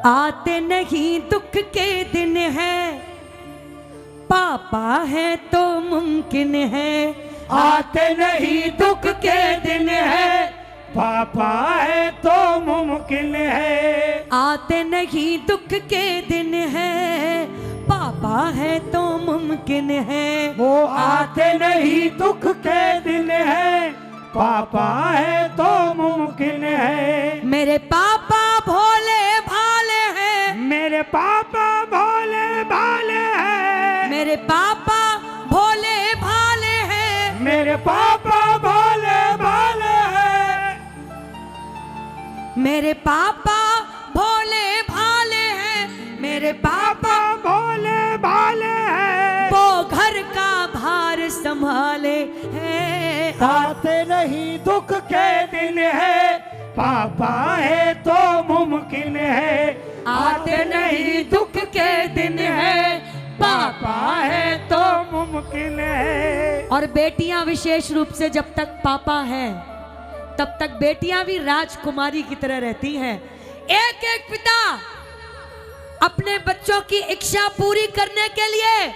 आते नहीं दुख के दिन है, पापा है तो मुमकिन है। आते नहीं दुख के दिन है, पापा है तो मुमकिन है। आते नहीं दुख के दिन है, पापा है तो मुमकिन है। वो आते नहीं दुख के दिन है, पापा है तो मुमकिन है। मेरे पापा भोले भाले हैं, मेरे पापा भोले भाले हैं। मेरे पापा भोले भाले हैं। मेरे पापा भोले भाले हैं। मेरे पापा भोले भाले हैं। मेरे पापा भोले भाले हैं। वो घर का भार संभाले हैं। आते नहीं दुख के दिन है, पापा है तो मुमकिन है। आते नहीं दुख के दिन है, पापा है तो मुमकिन है। और बेटियां विशेष रूप से जब तक पापा है तब तक बेटियां भी राजकुमारी की तरह रहती हैं। एक एक पिता अपने बच्चों की इच्छा पूरी करने के लिए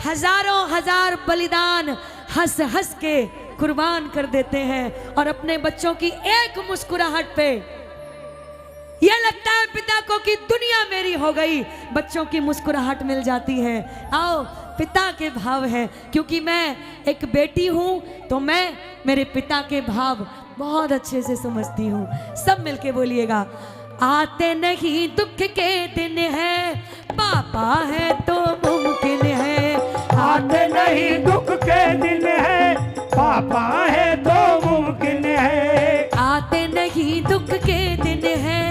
हजारों हजार बलिदान हंस हंस के कुर्बान कर देते हैं। और अपने बच्चों की एक मुस्कुराहट पे यह लगता है पिता को कि दुनिया मेरी हो गई। बच्चों की मुस्कुराहट मिल जाती है। आओ, पिता के भाव है, क्योंकि मैं एक बेटी हूं तो मैं मेरे पिता के भाव बहुत अच्छे से समझती हूँ। सब मिलके बोलिएगा, आते नहीं दुख के दिन है, पापा है तो मुमकिन है। आते नहीं दुख के दिन है, पापा है तो मुमकिन है। आते नहीं दुख के दिन है,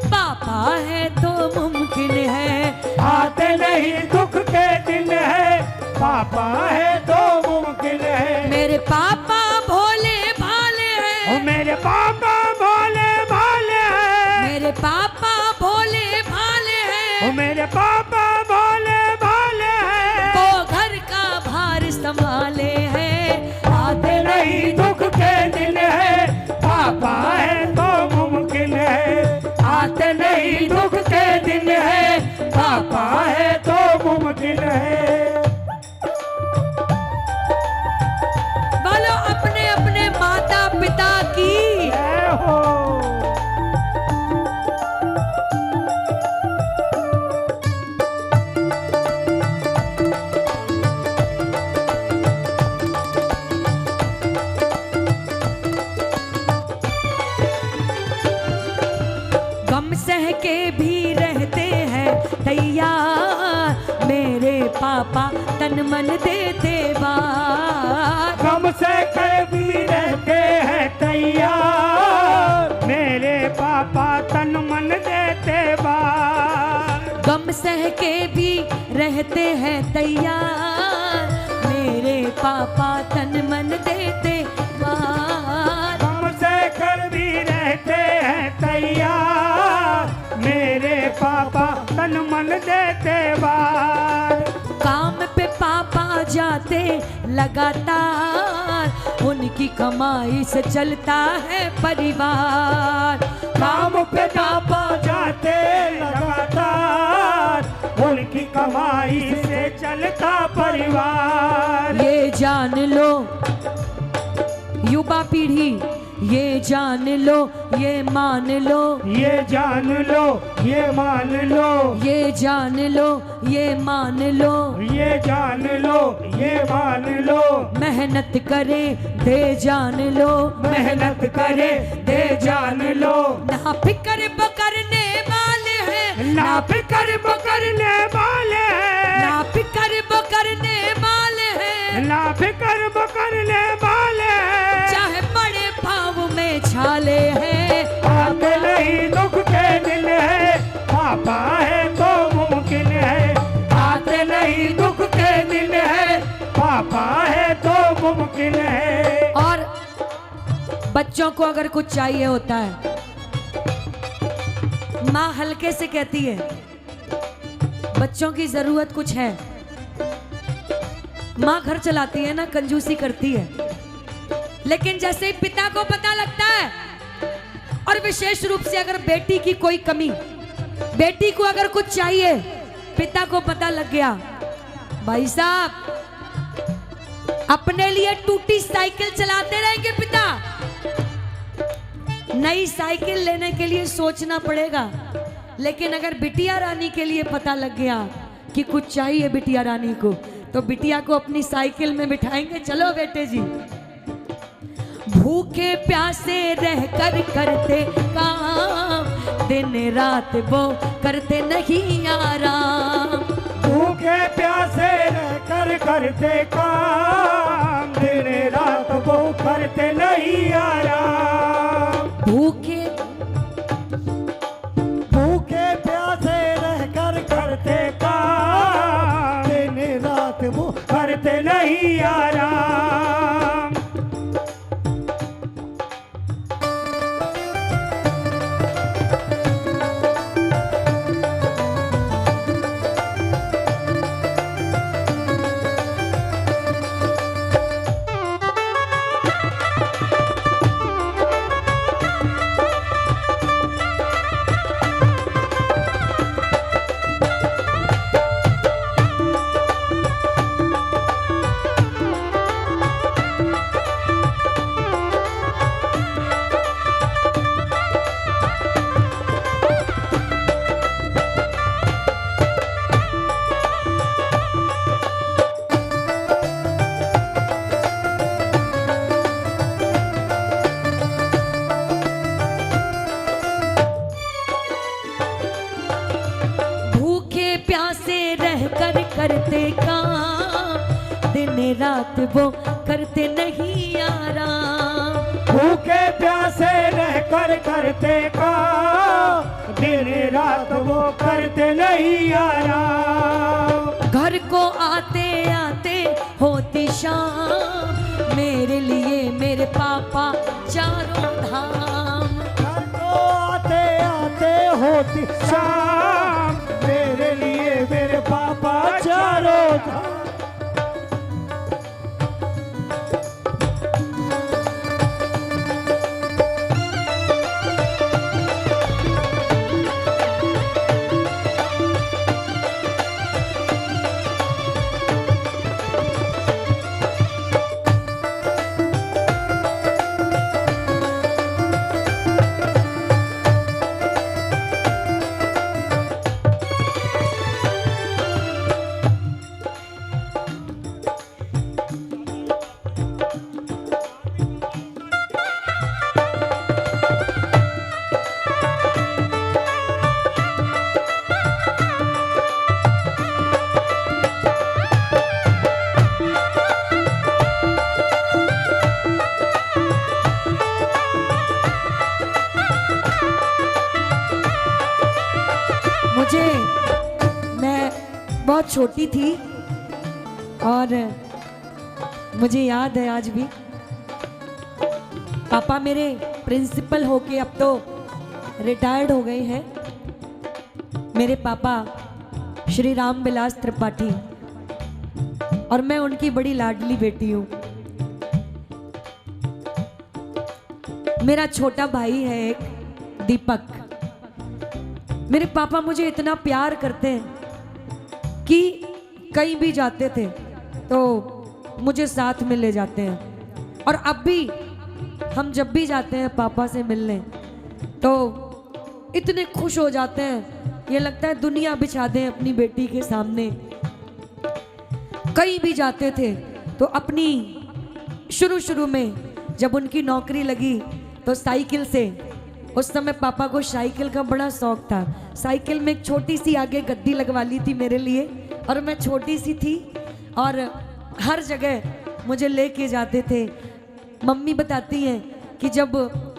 पापा है तो मुमकिन है। आते नहीं दुख के दिन है, पापा है तो मुमकिन है। मेरे पापा भोले भाले हैं। ओ मेरे पापा भोले भाले हैं। मेरे पापा भोले भाले हैं। ओ मेरे पापा भोले भाले हैं। वो घर का भार संभाले हैं। आते नहीं दुख के दिन है, पापा है तो मुमकिन है। आते नहीं दुख के दिन है, पापा है तो मुमकिन है। बोलो अपने अपने माता पिता की। जय हो। गम सह के भी रहते हैं तैयार, मेरे पापा तन मन देते बार। गम से कर भी रहते हैं तैयार, मेरे पापा तन मन देते बार। गम सह के भी रहते हैं तैयार, मेरे पापा तन मन देते बार। गम से कर भी रहते हैं तैयार, मेरे पापा तन मन देते बार। काम पे पापा जाते लगातार, उनकी कमाई से चलता है परिवार। काम पे पापा जाते लगातार, उनकी कमाई से चलता परिवार। ये जान लो युवा पीढ़ी, ये जान लो, ये मान लो। ये जान लो, ये मान लो। ये जान लो, ये मान लो। ये जान लो, ये मान लो। मेहनत करे दे जान लो। मेहनत करे दे जान लो। ना फिक्र बकरने वाले हैं। ना फिक्र बकरने वाले हैं। ना फिक्र बकरने वाले हैं। ना फिक्र बकरने वाले हैं। चाहे बड़े भाव में छाले हैं। आते नहीं दुख के दिन है, पापा है तो मुमकिन है। आते नहीं दुख के दिन है, पापा है तो मुमकिन है। और बच्चों को अगर कुछ चाहिए होता है, माँ हल्के से कहती है बच्चों की जरूरत कुछ है। माँ घर चलाती है ना, कंजूसी करती है। लेकिन जैसे ही पिता को पता लगता है, और विशेष रूप से अगर बेटी की कोई कमी बेटी को अगर कुछ चाहिए, पिता को पता लग गया, भाई साहब अपने लिए टूटी साइकिल चलाते रहेंगे पिता, नई साइकिल लेने के लिए सोचना पड़ेगा। लेकिन अगर बिटिया रानी के लिए पता लग गया कि कुछ चाहिए बिटिया रानी को, तो बिटिया को अपनी साइकिल में बिठाएंगे, चलो बेटे जी। भूखे प्यासे रह कर करते काम, दिन रात वो करते नहीं आराम। भूखे प्यासे रह कर करते काम, दिन रात वो करते नहीं आराम। भूखे प्यासे रह कर करते काम, दिन रात वो करते नहीं आराम। करते काम, दिन रात वो करते नहीं आराम। भूखे प्यासे रह कर करते काम, दिन रात वो करते नहीं आराम। घर को आते आते होती शाम, मेरे लिए मेरे पापा चारों धाम। घर को आते आते होती शाम, मेरे लिए मेरे पापा चारों धाम। मैं बहुत छोटी थी और मुझे याद है आज भी, पापा मेरे प्रिंसिपल होके अब तो रिटायर्ड हो गए हैं। मेरे पापा श्री राम विलास त्रिपाठी, और मैं उनकी बड़ी लाडली बेटी हूँ। मेरा छोटा भाई है एक, दीपक। मेरे पापा मुझे इतना प्यार करते हैं कि कहीं भी जाते थे तो मुझे साथ में ले जाते हैं। और अब भी हम जब भी जाते हैं पापा से मिलने तो इतने खुश हो जाते हैं, ये लगता है दुनिया बिछा दें अपनी बेटी के सामने। कहीं भी जाते थे तो अपनी शुरू में जब उनकी नौकरी लगी तो साइकिल से, उस समय पापा को साइकिल का बड़ा शौक था। साइकिल में एक छोटी सी आगे गद्दी लगवा ली थी मेरे लिए, और मैं छोटी सी थी और हर जगह मुझे लेके जाते थे। मम्मी बताती हैं कि जब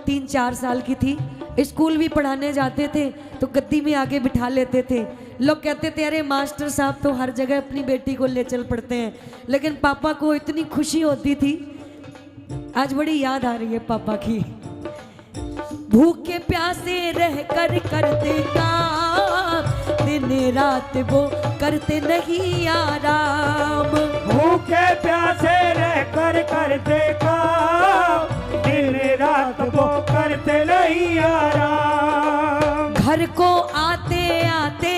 3-4 साल की थी, स्कूल भी पढ़ाने जाते थे तो गद्दी में आगे बिठा लेते थे। लोग कहते थे अरे मास्टर साहब तो हर जगह अपनी बेटी को ले चल पड़ते हैं, लेकिन पापा को इतनी खुशी होती थी। आज बड़ी याद आ रही है पापा की। भूखे प्यासे रह कर करते काम, दिन रात वो करते नहीं आराम। भूखे प्यासे रह कर करते काम, दिन रात वो करते नहीं आराम। घर को आते आते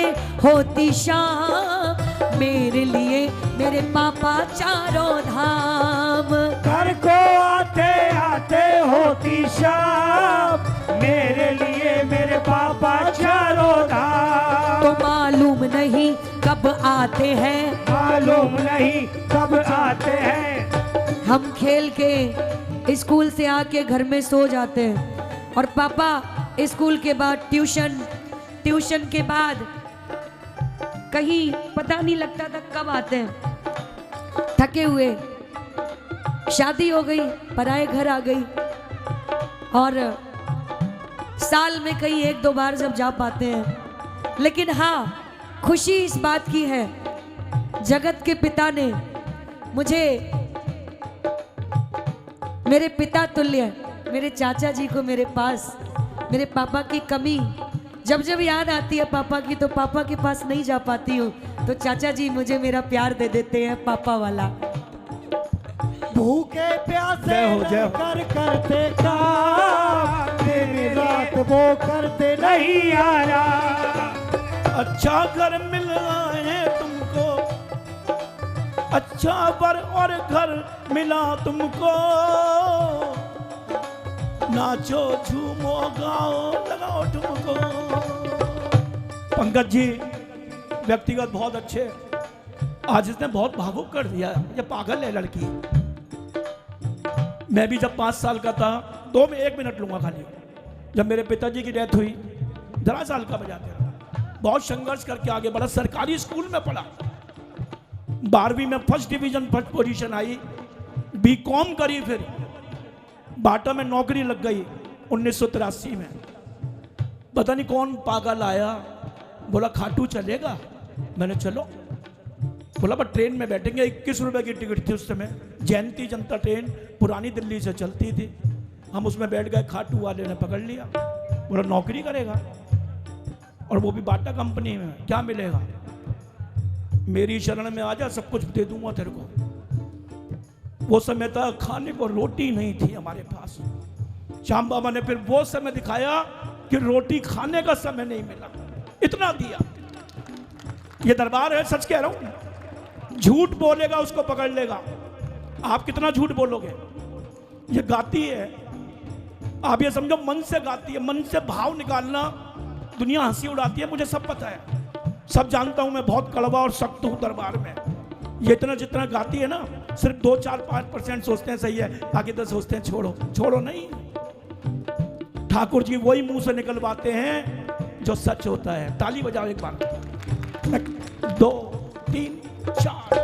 होती शाम, मेरे लिए मेरे पापा चारों धाम। घर को आते आते होती शाम, मेरे लिए मेरे पापा चारों धाम। तो मालूम नहीं कब आते हैं, मालूम नहीं कब आते हैं। हम खेल के स्कूल से आके घर में सो जाते हैं और पापा स्कूल के बाद ट्यूशन, ट्यूशन के बाद कहीं पता नहीं लगता था कब आते हैं। थके हुए, शादी हो गई, पराए घर आ गई और साल में कहीं एक दो बार जब जा पाते हैं। लेकिन हाँ, खुशी इस बात की है, जगत के पिता ने मुझे मेरे पिता तुल्य मेरे चाचा जी को मेरे पास, मेरे पापा की कमी जब जब याद आती है पापा की, तो पापा के पास नहीं जा पाती हूँ, तो चाचा जी मुझे मेरा प्यार दे देते हैं पापा वाला। भूखे प्यासे कर करते काम, दिन रात वो करते नहीं यारा। अच्छा घर मिल रहा है तुमको, अच्छा बर और घर मिला तुमको, नाचो झूमो गाओ लगाओ तुमको। पंकज जी व्यक्तिगत बहुत अच्छे, आज इसने बहुत भावुक कर दिया। ये पागल है लड़की। मैं भी जब 5 साल का था, 2 में 1 मिनट लूंगा खाली, जब मेरे पिताजी की डेथ हुई, 12 साल का बजाते रहा, बहुत संघर्ष करके आगे बढ़ा, सरकारी स्कूल में पढ़ा, 12वीं में फर्स्ट डिवीजन फर्स्ट पोजीशन आई, बीकॉम करी, फिर बाटा में नौकरी लग गई 1983 में। पता नहीं कौन पागल आया, बोला खाटू चलेगा, मैंने चलो, बोला पर ट्रेन में बैठेंगे, 21 रुपए की टिकट थी उस समय, जयंती जनता ट्रेन पुरानी दिल्ली से चलती थी, हम उसमें बैठ गए, खाटू वाले ने पकड़ लिया, बोला नौकरी करेगा और वो भी बाटा कंपनी में, क्या मिलेगा, मेरी शरण में आ जा, सब कुछ दे दूंगा तेरे को। वो समय था खाने को रोटी नहीं थी हमारे पास, श्याम बाबा ने फिर वो समय दिखाया कि रोटी खाने का समय नहीं मिला, इतना दिया। ये दरबार है, सच कह रहा हूं, झूठ बोलेगा उसको पकड़ लेगा। आप कितना झूठ बोलोगे? ये गाती है, आप ये समझो मन से गाती है, मन से भाव निकालना, दुनिया हंसी उड़ाती है, मुझे सब पता है, सब जानता हूं, मैं बहुत कड़वा और सख्त हूं दरबार में। ये इतना जितना गाती है ना, सिर्फ 2, 4, 5% सोचते हैं सही है, बाकी तो सोचते हैं छोड़ो, छोड़ो नहीं। ठाकुर जी वही मुंह से निकलवाते हैं जो सच होता है। ताली बजाओ एक बार, 1, 2, 3, 4।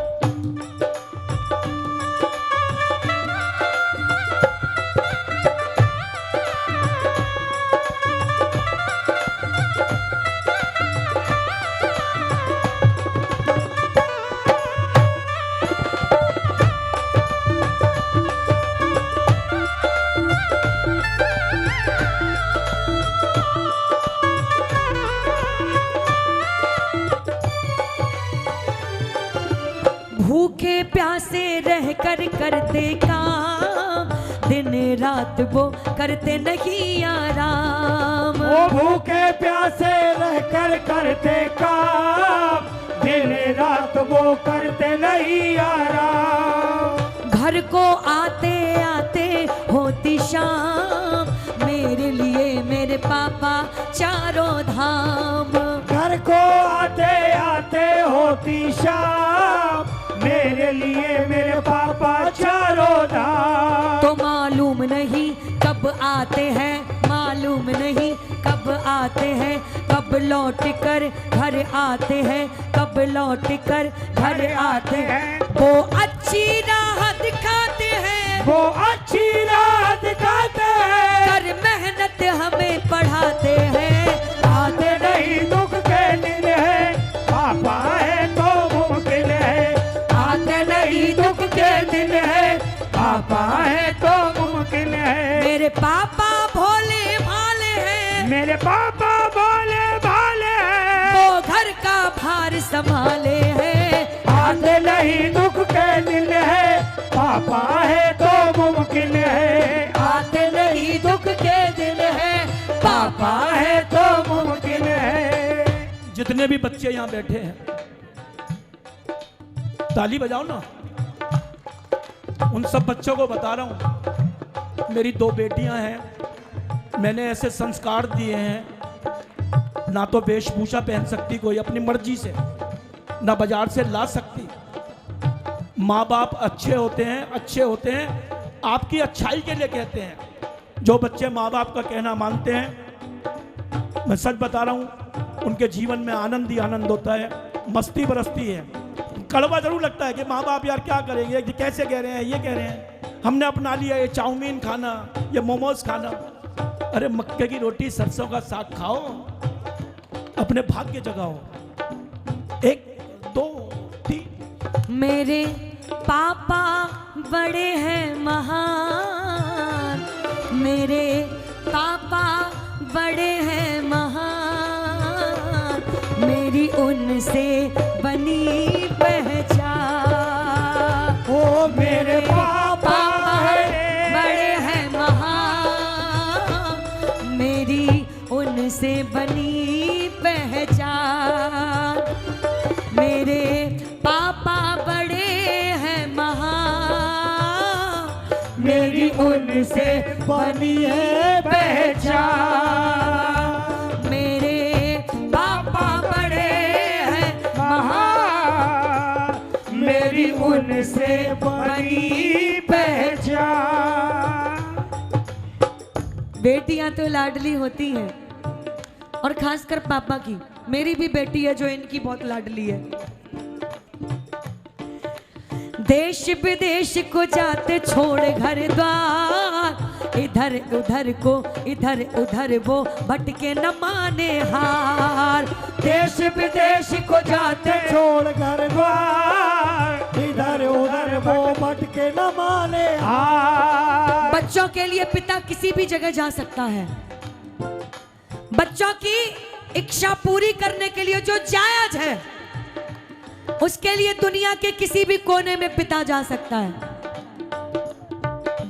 भूखे प्यासे रह कर करते काम, दिन रात वो करते नहीं आराम। वो भूखे प्यासे रह कर करते काम, दिन रात वो करते नहीं आराम। घर को आते आते होती शाम, मेरे लिए मेरे पापा चारों धाम। घर को आते आते होती शाम, मेरे लिए मेरे पापा चारों धाम। तो मालूम नहीं कब आते हैं, मालूम नहीं कब आते हैं, कब लौट कर घर आते हैं, कब लौट कर घर आते हैं। वो अच्छी राह दिखाते हैं, वो अच्छी राह दिखाते हैं, कर मेहनत हमें पढ़ाते हैं। आते नहीं दुख के दिन है, पापा है तो मुमकिन है। आते नहीं दुख के दिन है, पापा है तो मुमकिन है। मेरे पापा भोले भाले हैं, मेरे पापा भोले भाले हैं, वो घर का भार संभाले हैं। आते नहीं दुख के दिन है, पापा है तो मुमकिन है। आते नहीं दुख के दिन है, पापा है तो मुमकिन जितने भी बच्चे यहाँ बैठे हैं, ताली बजाओ ना। उन सब बच्चों को बता रहा हूँ, मेरी 2 बेटियां हैं, मैंने ऐसे संस्कार दिए हैं, ना तो वेशभूषा पहन सकती कोई अपनी मर्जी से, ना बाजार से ला सकती। माँ बाप अच्छे होते हैं, आपकी अच्छाई के लिए कहते हैं। जो बच्चे माँ बाप का कहना मानते हैं, मैं सच बता रहा हूँ, उनके जीवन में आनंद ही आनंद होता है, मस्ती बरसती है। कड़वा जरूर लगता है कि माँ बाप यार क्या करेंगे, ये कैसे कह रहे हैं, ये कह रहे हैं, हमने अपना लिया ये चाउमीन खाना, ये मोमोज खाना। अरे मक्के की रोटी सरसों का साग खाओ, अपने भाग्य जगाओ। 1 2 3। मेरे पापा बड़े हैं महान, मेरे पापा बड़े हैं महान, मेरी उनसे बनी पहचान। ओ मेरे पापा बड़े हैं महान, मेरी उनसे बनी पहचान। मेरे पापा बड़े हैं महान, मेरी उनसे बनी है पहचान। मेरे पापा बड़े हैं महान, मेरी उनसे बनी पहचान। बेटियां तो लाडली होती हैं, और खासकर पापा की। मेरी भी बेटी है जो इनकी बहुत लाडली है। देश विदेश को जाते छोड़ घर द्वार, इधर उधर को इधर उधर वो भटके न माने हार। देश विदेश को जाते छोड़ घर द्वार, इधर उधर वो भटके न माने हार। बच्चों के लिए पिता किसी भी जगह जा सकता है। बच्चों की इच्छा पूरी करने के लिए जो जायज है, उसके लिए दुनिया के किसी भी कोने में पिता जा सकता है।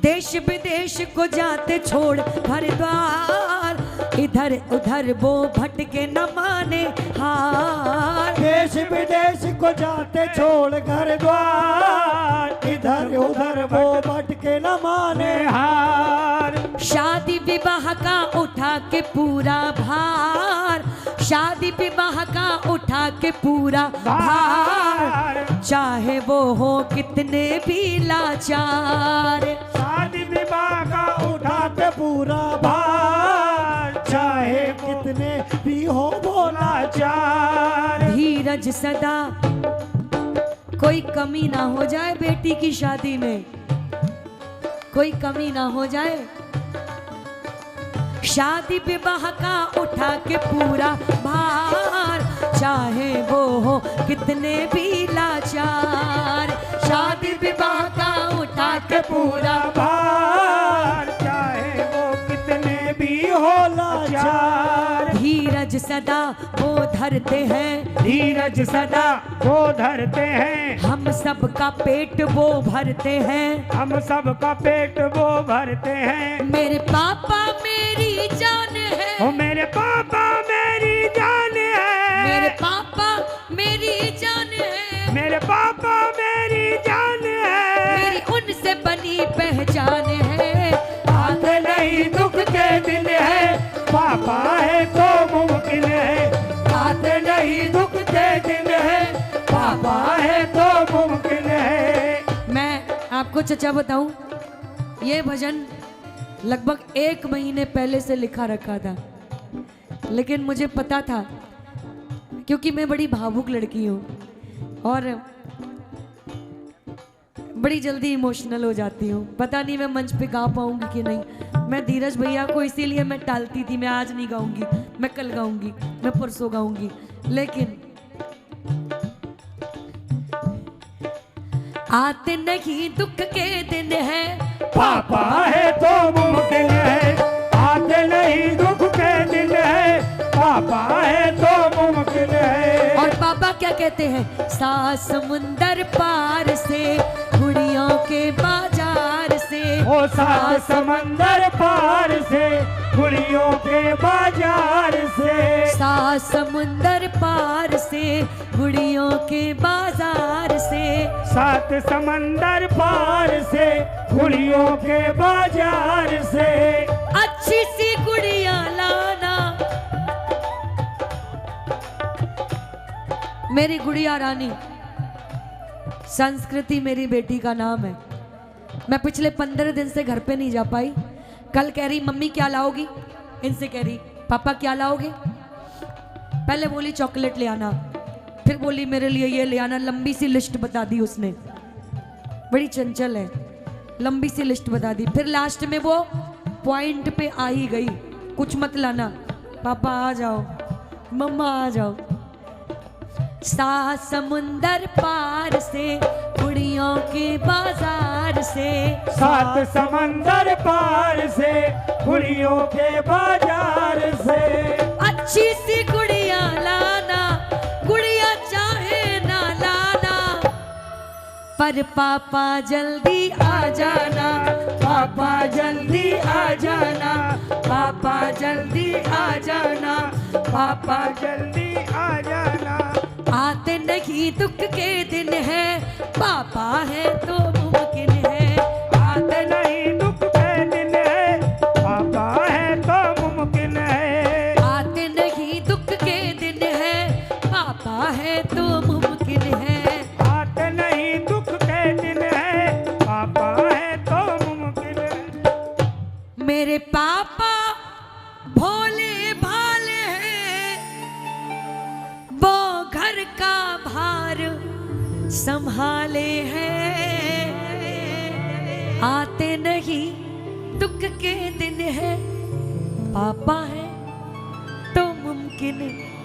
देश विदेश को जाते छोड़ घर द्वार, इधर उधर वो भटके न माने हार। देश विदेश को जाते छोड़ घर द्वार, इधर उधर वो भटके न माने हार। शादी विवाह का उठा के पूरा भार, शादी विवाह का उठा के पूरा भार, चाहे वो हो कितने भी लाचार। शादी विवाह का उठा के पूरा भार, चाहे कितने भी हो वो लाचार। धीरज सदा, कोई कमी ना हो जाए बेटी की शादी में, कोई कमी ना हो जाए। शादी विवाह का उठा के पूरा भार, चाहे वो हो कितने भी लाचार। शादी विवाह का उठा के पूरा भार, चाहे वो कितने भी हो लाचार। धीरज सदा वो धरते हैं, धीरज सदा वो धरते हैं। हम सबका पेट वो भरते हैं, हम सबका पेट वो भरते हैं। मेरे पापा मेरी जान है, ओ मेरे पापा मेरी जान है। मेरे पापा मेरी जान है, मेरे पापा मेरी जान है। मेरी उनसे बनी पहचान है। आते नहीं दुख के दिन है, पापा है तो मुमकिन है। आते नहीं दुख के दिन है, पापा है तो मुमकिन है। मैं आपको चचा बताऊं, ये भजन लगभग 1 महीने पहले से लिखा रखा था, लेकिन मुझे पता था, क्योंकि मैं बड़ी भावुक लड़की हूँ और बड़ी जल्दी इमोशनल हो जाती हूँ। पता नहीं मैं मंच पे गा पाऊंगी कि नहीं। मैं धीरज भैया को इसीलिए मैं टालती थी, मैं आज नहीं गाऊंगी, मैं कल गाऊंगी, मैं परसों गाऊंगी। लेकिन आते नहीं दुख के दिन है, पापा है तो मुमकिन है। आते नहीं दुख के दिन है, पापा है तो मुमकिन है। और पापा क्या कहते हैं, सात समुंदर पार से, गुड़ियों के बाजार से, ओ सात समंदर पार से, गुड़ियों के बाजार से। सात समुंदर पार से, गुड़ियों के बाजार से। सात समंदर पार से, गुड़ियों के बाजार से। अच्छी सी गुड़िया लाना। मेरी गुड़िया रानी संस्कृति मेरी बेटी का नाम है। मैं पिछले 15 दिन से घर पे नहीं जा पाई। कल कह रही मम्मी क्या लाओगी, इनसे कह रही पापा क्या लाओगे। पहले बोली चॉकलेट ले आना, फिर बोली मेरे लिए ये ले आना। लंबी सी लिस्ट बता दी उसने, बड़ी चंचल है, लंबी सी लिस्ट बता दी। फिर लास्ट में वो पॉइंट पे आ ही गई, कुछ मत लाना, पापा आ जाओ, मम्मा आ जाओ। सात समुंदर पार से, गुड़ियों के बाजार से। सात समंदर पार से, गुड़ियों के बाजार से। अच्छी सी गुड़िया लाना, गुड़िया चाहे ना लाना, पर पापा जल्दी आ जाना। पापा जल्दी आ जाना, पापा जल्दी आ जाना, पापा जल्दी आ जाना। आते नहीं दुख के दिन है, पापा है तो मुमकिन है। आते नहीं दुख के दिन है, पापा है तो मुमकिन है। आते नहीं दुख के दिन है, पापा है तो मुमकिन है। आते नहीं दुख के दिन है, पापा है तो मुमकिन है। मेरे पापा भोले भाले हैं, वो घर का भार संभाले हैं। आते नहीं दुख के दिन है, पापा है तो मुमकिन है।